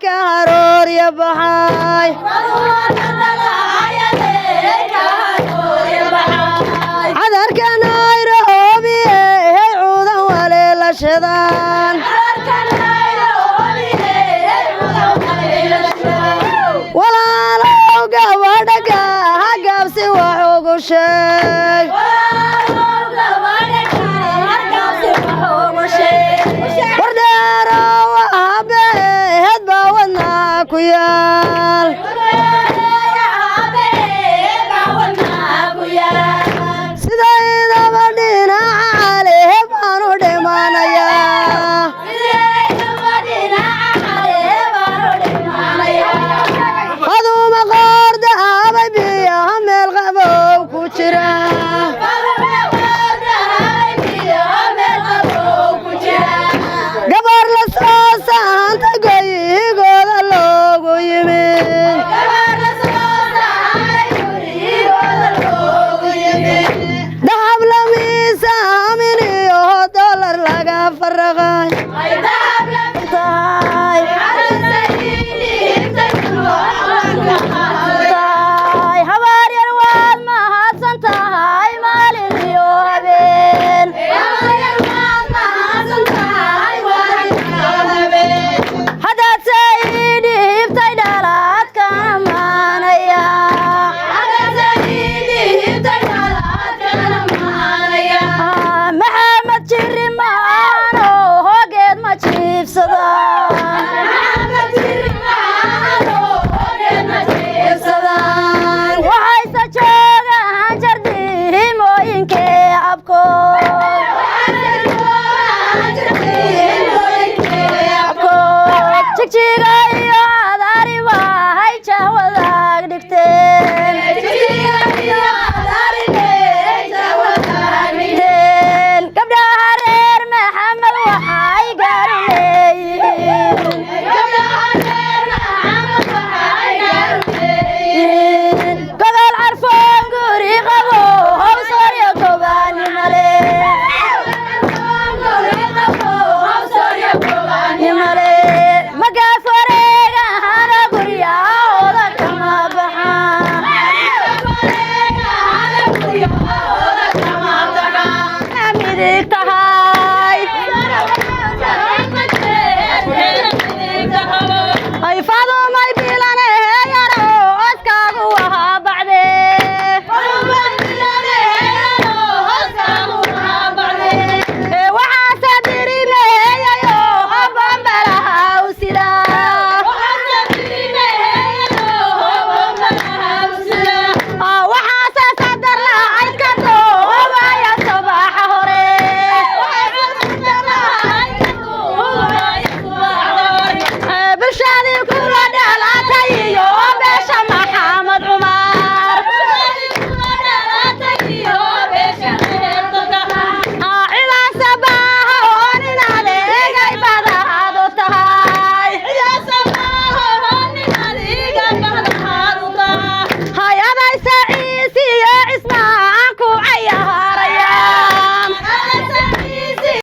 كهرور يا بحاي عذر كناير هوبي عودا وليل شدان ولا لو قبضك هقبسي وحوق الشيء وردارا وهابي هدبا وناك ويال سيدايدا بدينا عليه بانو ديمانايا خذو مقار دهابي بيها ميل غبو كوشرا gabar la soo saanta gurigooda loogu yimid dahab lamiisa aamin iyo dollar laga faraqay habaar yar waad mahadsan tahay maalin iyo habeen haddaad sayidhiibtay dhalaadkana maanaya maxamed jiri maano hogeed ma jiibsada waxayse joogaan jardiimooyinkee abkood jigjiga